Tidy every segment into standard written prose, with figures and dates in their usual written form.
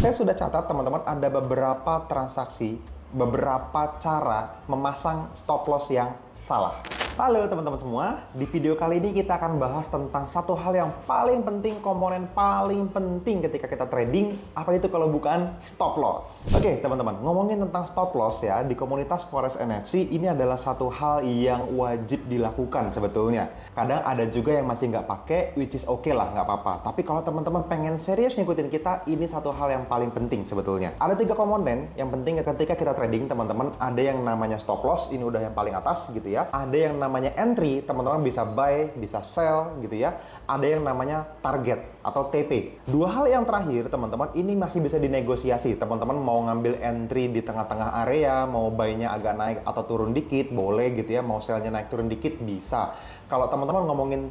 Saya sudah catat teman-teman ada beberapa transaksi, beberapa cara memasang stop loss yang salah. Halo teman-teman semua, di video kali ini kita akan bahas tentang satu hal yang paling penting, komponen paling penting ketika kita trading. Apa itu kalau bukan stop loss? Oke teman-teman, ngomongin tentang stop loss ya, di komunitas Forex NFC ini adalah satu hal yang wajib dilakukan sebetulnya. Kadang ada juga yang masih nggak pakai, which is okay lah, nggak apa-apa. Tapi kalau teman-teman pengen serius ngikutin kita, ini satu hal yang paling penting sebetulnya. Ada 3 komponen yang penting ketika kita trading teman-teman. Ada yang namanya stop loss, ini udah yang paling atas gitu ya. Ada yang namanya entry, teman-teman bisa buy, bisa sell gitu ya. Ada yang namanya target atau TP. Dua hal yang terakhir teman-teman ini masih bisa dinegosiasi. Teman-teman mau ngambil entry di tengah-tengah area, mau buy-nya agak naik atau turun dikit, boleh gitu ya. Mau sell-nya naik turun dikit, bisa. Kalau teman-teman ngomongin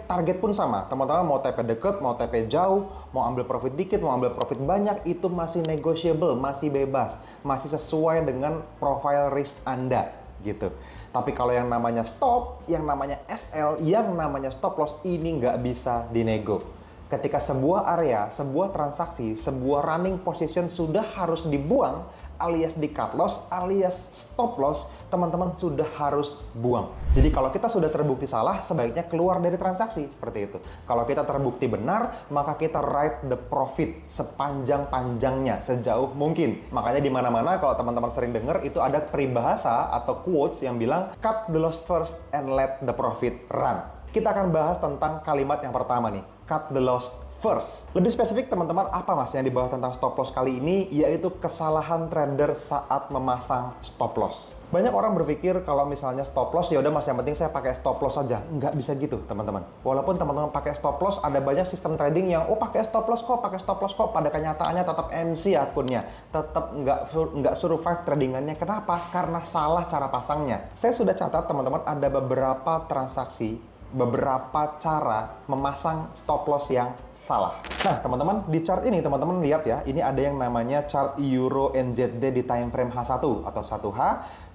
target pun sama. Teman-teman mau TP deket, mau TP jauh, mau ambil profit dikit, mau ambil profit banyak, itu masih negotiable, masih bebas, masih sesuai dengan profile risk Anda gitu. Tapi kalau yang namanya stop, yang namanya SL, yang namanya stop loss, ini nggak bisa dinego. Ketika sebuah area, sebuah transaksi, sebuah running position sudah harus dibuang, alias di cut loss, alias stop loss, teman-teman sudah harus buang. Jadi kalau kita sudah terbukti salah, sebaiknya keluar dari transaksi, seperti itu. Kalau kita terbukti benar, maka kita write the profit sepanjang-panjangnya, sejauh mungkin. Makanya di mana-mana kalau teman-teman sering dengar, itu ada peribahasa atau quotes yang bilang, cut the loss first and let the profit run. Kita akan bahas tentang kalimat yang pertama nih, cut the loss first. Lebih spesifik teman-teman, apa mas yang dibahas tentang stop loss kali ini? Yaitu kesalahan trader saat memasang stop loss. Banyak orang berpikir kalau misalnya stop loss, ya udah mas, yang penting saya pakai stop loss saja. Nggak bisa gitu teman-teman. Walaupun teman-teman pakai stop loss, ada banyak sistem trading yang pakai stop loss kok, pakai stop loss kok. Pada kenyataannya tetap MC akunnya, tetap nggak survive tradingannya. Kenapa? Karena salah cara pasangnya. Saya sudah catat teman-teman ada beberapa transaksi, beberapa cara memasang stop loss yang salah. Nah teman-teman, di chart ini teman-teman lihat ya, ini ada yang namanya chart Euro NZD di time frame H1 atau 1H,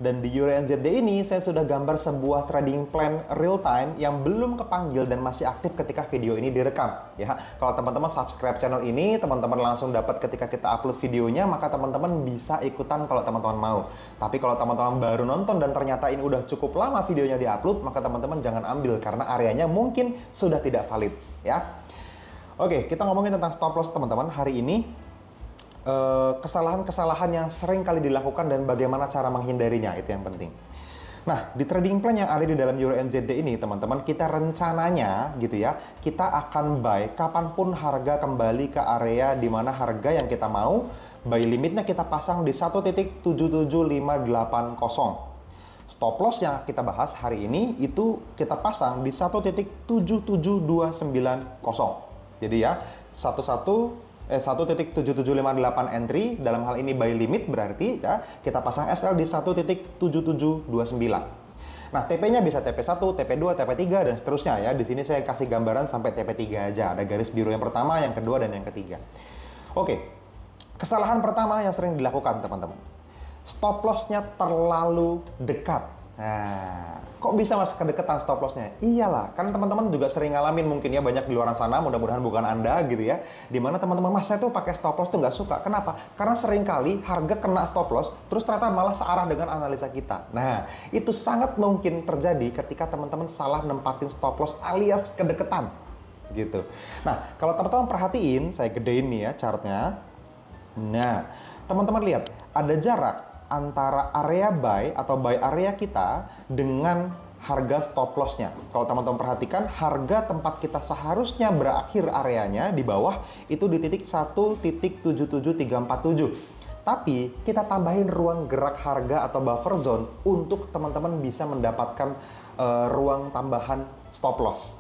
dan di Euro NZD ini saya sudah gambar sebuah trading plan real time yang belum kepanggil dan masih aktif ketika video ini direkam ya. Kalau teman-teman subscribe channel ini, teman-teman langsung dapat ketika kita upload videonya, maka teman-teman bisa ikutan kalau teman-teman mau. Tapi kalau teman-teman baru nonton dan ternyata ini udah cukup lama videonya di-upload, maka teman-teman jangan ambil karena areanya mungkin sudah tidak valid ya. Oke, kita ngomongin tentang stop loss teman-teman hari ini. Kesalahan-kesalahan yang sering kali dilakukan dan bagaimana cara menghindarinya, itu yang penting. Nah, di trading plan yang ada di dalam Euro NZD ini teman-teman, kita rencananya gitu ya, kita akan buy kapanpun harga kembali ke area di mana harga yang kita mau. Buy limitnya kita pasang di 1.77580. Stop loss yang kita bahas hari ini itu kita pasang di 1.77290. Jadi ya, 1.77588 entry, dalam hal ini buy limit berarti ya, kita pasang SL di 1.7729. Nah, TP-nya bisa TP1, TP2, TP3 dan seterusnya ya. Di sini saya kasih gambaran sampai TP3 aja. Ada garis biru yang pertama, yang kedua dan yang ketiga. Oke. Kesalahan pertama yang sering dilakukan, teman-teman. Stop loss-nya terlalu dekat. Nah, kok bisa mas kedekatan stop loss-nya? Iyalah, kan teman-teman juga sering ngalamin mungkin ya, banyak di luar sana, mudah-mudahan bukan Anda gitu ya. Dimana teman-teman, mas saya tuh pakai stop loss tuh nggak suka. Kenapa? Karena sering kali harga kena stop loss, terus ternyata malah searah dengan analisa kita. Nah, itu sangat mungkin terjadi ketika teman-teman salah nempatin stop loss alias kedekatan. Gitu. Nah, kalau teman-teman perhatiin, saya gedein nih ya chartnya. Nah, teman-teman lihat, ada jarak antara area buy atau buy area kita dengan harga stop loss-nya. Kalau teman-teman perhatikan, harga tempat kita seharusnya berakhir areanya di bawah itu di titik 1.77347. Tapi kita tambahin ruang gerak harga atau buffer zone untuk teman-teman bisa mendapatkan ruang tambahan stop loss.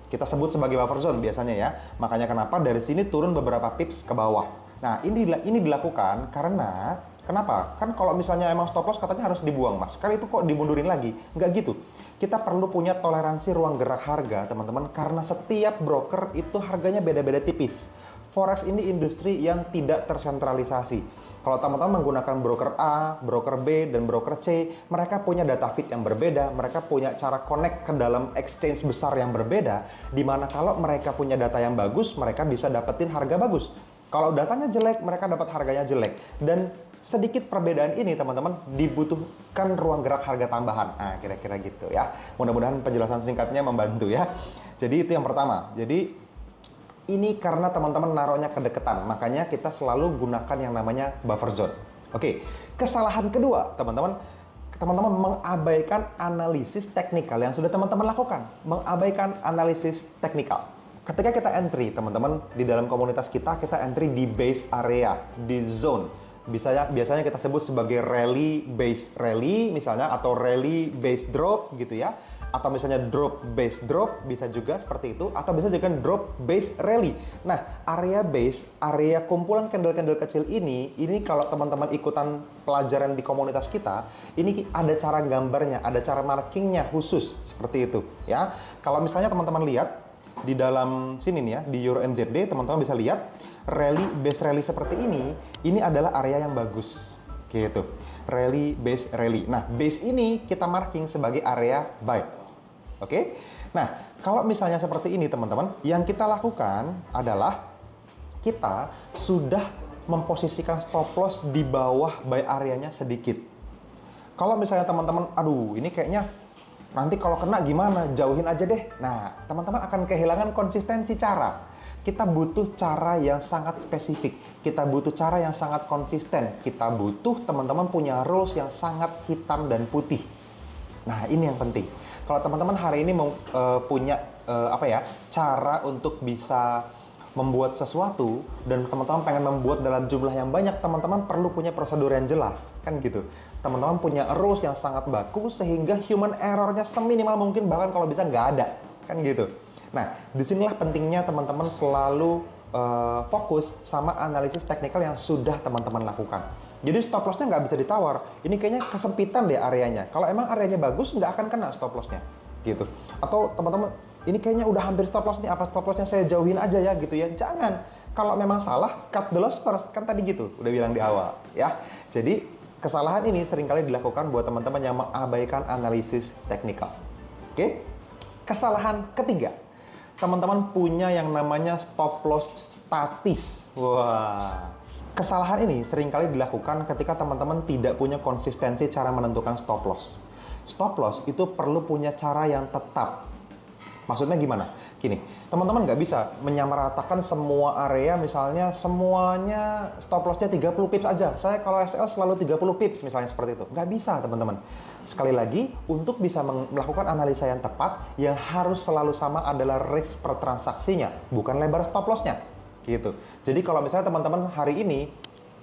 Kita sebut sebagai buffer zone biasanya ya. Makanya kenapa dari sini turun beberapa pips ke bawah. Nah, ini dilakukan karena kenapa? Kan kalau misalnya emang stop loss katanya harus dibuang mas, kali itu kok dimundurin lagi? Nggak gitu. Kita perlu punya toleransi ruang gerak harga teman-teman, karena setiap broker itu harganya beda-beda tipis. Forex ini industri yang tidak tersentralisasi. Kalau teman-teman menggunakan broker A, broker B, dan broker C, mereka punya data feed yang berbeda, mereka punya cara connect ke dalam exchange besar yang berbeda, dimana kalau mereka punya data yang bagus, mereka bisa dapetin harga bagus. Kalau datanya jelek, mereka dapat harganya jelek. Dan sedikit perbedaan ini teman-teman dibutuhkan ruang gerak harga tambahan. Nah, kira-kira gitu ya. Mudah-mudahan penjelasan singkatnya membantu ya. Jadi itu yang pertama. Jadi ini karena teman-teman naruhnya kedekatan, makanya kita selalu gunakan yang namanya buffer zone. Oke, kesalahan kedua teman-teman mengabaikan analisis teknikal yang sudah teman-teman lakukan. Mengabaikan analisis teknikal. Ketika kita entry, teman-teman, di dalam komunitas kita entry di base area, di zone. Biasanya kita sebut sebagai rally base rally misalnya, atau rally base drop gitu ya. Atau misalnya drop base drop, bisa juga seperti itu. Atau bisa juga drop base rally. Nah, area base, area kumpulan candle-candle kecil ini kalau teman-teman ikutan pelajaran di komunitas kita, ini ada cara gambarnya, ada cara markingnya khusus, seperti itu ya. Kalau misalnya teman-teman lihat, di dalam sini nih ya, di Euro NZD, teman-teman bisa lihat rally base rally seperti ini adalah area yang bagus gitu. Rally base rally. Nah, base ini kita marking sebagai area buy. Oke? Nah, kalau misalnya seperti ini teman-teman, yang kita lakukan adalah kita sudah memposisikan stop loss di bawah buy areanya sedikit. Kalau misalnya teman-teman, aduh ini kayaknya nanti kalau kena gimana? Jauhin aja deh. Nah, teman-teman akan kehilangan konsistensi cara. Kita butuh cara yang sangat spesifik. Kita butuh cara yang sangat konsisten. Kita butuh teman-teman punya rules yang sangat hitam dan putih. Nah, ini yang penting. Kalau teman-teman hari ini punya cara untuk bisa membuat sesuatu dan teman-teman pengen membuat dalam jumlah yang banyak, teman-teman perlu punya prosedur yang jelas, kan gitu. Teman-teman punya rules yang sangat bagus sehingga human error-nya seminimal mungkin, bahkan kalau bisa nggak ada, kan gitu. Nah, disinilah pentingnya teman-teman selalu fokus sama analisis teknikal yang sudah teman-teman lakukan. Jadi stop loss-nya nggak bisa ditawar. Ini kayaknya kesempitan deh areanya. Kalau emang areanya bagus, nggak akan kena stop loss-nya, gitu. Atau teman-teman, ini kayaknya udah hampir stop loss nih, apa stop loss-nya saya jauhin aja ya gitu ya. Jangan. Kalau memang salah, cut the loss first. Kan tadi gitu, udah bilang di awal ya. Jadi kesalahan ini seringkali dilakukan buat teman-teman yang mengabaikan analisis teknikal. Oke? Kesalahan ketiga, teman-teman punya yang namanya stop loss statis. Wah. Kesalahan ini seringkali dilakukan ketika teman-teman tidak punya konsistensi cara menentukan stop loss. Stop loss itu perlu punya cara yang tetap. Maksudnya gimana? Gini, teman-teman nggak bisa menyamaratakan semua area, misalnya semuanya stop loss-nya 30 pips aja. Saya kalau SL selalu 30 pips, misalnya seperti itu. Nggak bisa, teman-teman. Sekali lagi, untuk bisa melakukan analisa yang tepat, yang harus selalu sama adalah risk per transaksinya, bukan lebar stop loss-nya. Gitu. Jadi kalau misalnya teman-teman hari ini,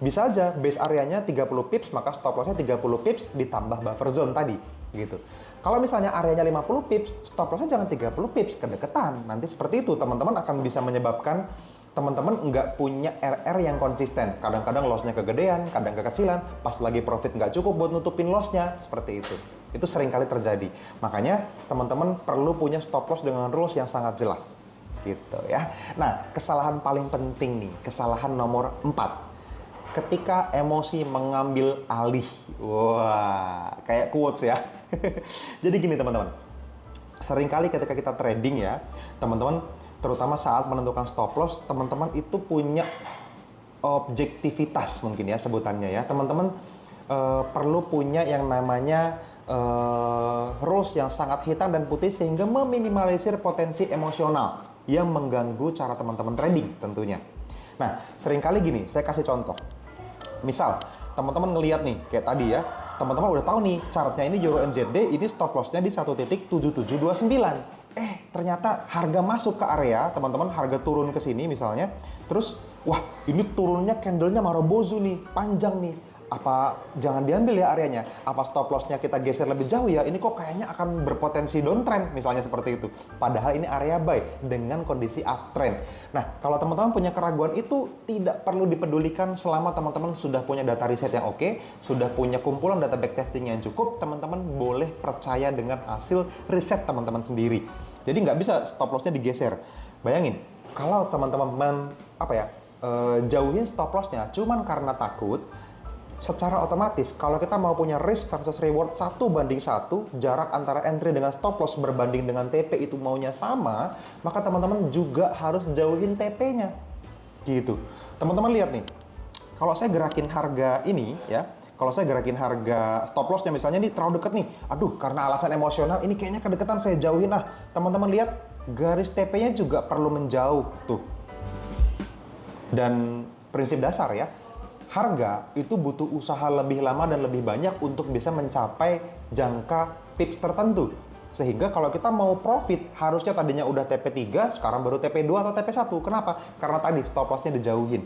bisa aja base areanya 30 pips, maka stop loss-nya 30 pips ditambah buffer zone tadi. Gitu. Kalau misalnya areanya 50 pips, stop loss-nya jangan 30 pips, kedekatan. Nanti seperti itu, teman-teman akan bisa menyebabkan teman-teman nggak punya RR yang konsisten. Kadang-kadang loss-nya kegedean, kadang kekecilan, pas lagi profit nggak cukup buat nutupin loss-nya, seperti itu. Itu sering kali terjadi. Makanya teman-teman perlu punya stop loss dengan rules yang sangat jelas. Gitu ya. Nah, kesalahan paling penting nih, kesalahan nomor 4. Ketika emosi mengambil alih. Wah, kayak quotes ya. Jadi gini teman-teman, seringkali ketika kita trading ya, teman-teman, terutama saat menentukan stop loss, teman-teman itu punya objektivitas mungkin ya sebutannya ya. Teman-teman perlu punya yang namanya rules yang sangat hitam dan putih sehingga meminimalisir potensi emosional yang mengganggu cara teman-teman trading tentunya. Nah, seringkali gini, saya kasih contoh. Misal, teman-teman ngelihat nih, kayak tadi ya, teman-teman udah tahu nih, chartnya ini Euro NZD, ini stop loss-nya di 1.7729. Ternyata harga masuk ke area, teman-teman, harga turun ke sini misalnya, terus, wah, ini turunnya candle-nya Marubozu nih, panjang nih. Apa jangan diambil ya areanya? Apa stop loss-nya kita geser lebih jauh ya? Ini kok kayaknya akan berpotensi downtrend, misalnya seperti itu. Padahal ini area buy dengan kondisi uptrend. Nah, kalau teman-teman punya keraguan itu tidak perlu dipedulikan selama teman-teman sudah punya data riset yang oke, sudah punya kumpulan data backtesting yang cukup, teman-teman boleh percaya dengan hasil riset teman-teman sendiri. Jadi nggak bisa stop loss-nya digeser. Bayangin, kalau teman-teman jauhin stop loss-nya cuman karena takut, secara otomatis kalau kita mau punya risk versus reward 1:1, jarak antara entry dengan stop loss berbanding dengan TP itu maunya sama, maka teman-teman juga harus jauhin TP-nya. Gitu. Teman-teman lihat nih, kalau saya gerakin harga ini ya, kalau saya gerakin harga stop lossnya misalnya ini terlalu deket nih, aduh karena alasan emosional ini kayaknya kedekatan saya jauhin. Nah teman-teman lihat garis TP-nya juga perlu menjauh tuh. Dan prinsip dasar ya, harga itu butuh usaha lebih lama dan lebih banyak untuk bisa mencapai jangka pips tertentu. Sehingga kalau kita mau profit, harusnya tadinya udah TP3, sekarang baru TP2 atau TP1. Kenapa? Karena tadi stop loss-nya dijauhin.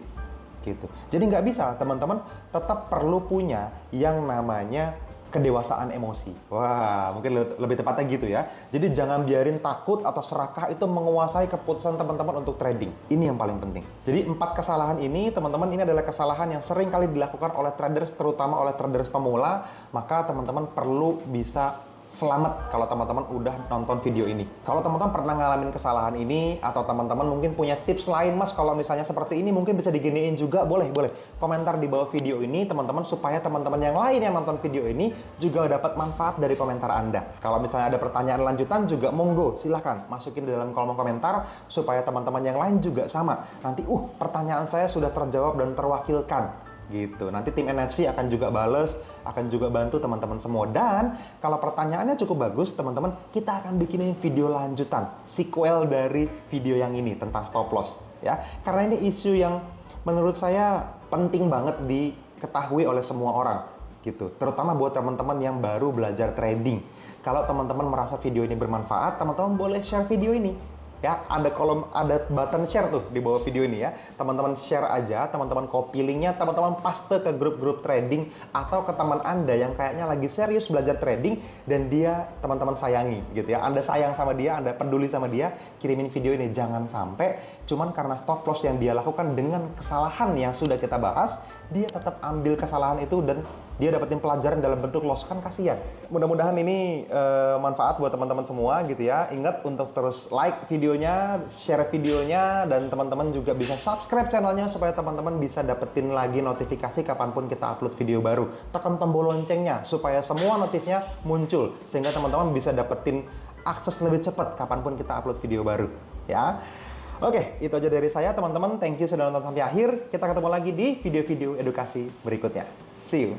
Gitu. Jadi nggak bisa, teman-teman tetap perlu punya yang namanya kedewasaan emosi. Wah, mungkin lebih tepatnya gitu ya. Jadi jangan biarin takut atau serakah itu menguasai keputusan teman-teman untuk trading. Ini yang paling penting. Jadi 4 kesalahan ini, teman-teman, ini adalah kesalahan yang sering kali dilakukan oleh traders, terutama oleh traders pemula. Maka teman-teman perlu bisa selamat kalau teman-teman udah nonton video ini. Kalau teman-teman pernah ngalamin kesalahan ini, atau teman-teman mungkin punya tips lain, Mas, kalau misalnya seperti ini mungkin bisa diginiin juga, boleh komentar di bawah video ini, teman-teman, supaya teman-teman yang lain yang nonton video ini juga dapat manfaat dari komentar Anda. Kalau misalnya ada pertanyaan lanjutan juga monggo, silahkan masukin di dalam kolom komentar supaya teman-teman yang lain juga sama. Nanti pertanyaan saya sudah terjawab dan terwakilkan. Gitu. Nanti tim NFC akan juga bales, akan juga bantu teman-teman semua. Dan kalau pertanyaannya cukup bagus, teman-teman, kita akan bikinin video lanjutan, sequel dari video yang ini tentang stop loss ya. Karena ini isu yang menurut saya penting banget diketahui oleh semua orang gitu. Terutama buat teman-teman yang baru belajar trading. Kalau teman-teman merasa video ini bermanfaat, teman-teman boleh share video ini. Ya, ada button share tuh di bawah video ini ya. Teman-teman share aja, teman-teman copy linknya, teman-teman paste ke grup-grup trading atau ke teman Anda yang kayaknya lagi serius belajar trading dan dia teman-teman sayangi gitu ya. Anda sayang sama dia, Anda peduli sama dia, kirimin video ini. Jangan sampai cuman karena stop loss yang dia lakukan dengan kesalahan yang sudah kita bahas, dia tetap ambil kesalahan itu dan dia dapetin pelajaran dalam bentuk loss, kan kasihan. Mudah-mudahan ini manfaat buat teman-teman semua gitu ya. Ingat untuk terus like videonya, share videonya, dan teman-teman juga bisa subscribe channelnya supaya teman-teman bisa dapetin lagi notifikasi kapanpun kita upload video baru. Tekan tombol loncengnya supaya semua notifnya muncul sehingga teman-teman bisa dapetin akses lebih cepat kapanpun kita upload video baru ya. Oke, itu aja dari saya teman-teman. Thank you sudah nonton sampai akhir. Kita ketemu lagi di video-video edukasi berikutnya. See you.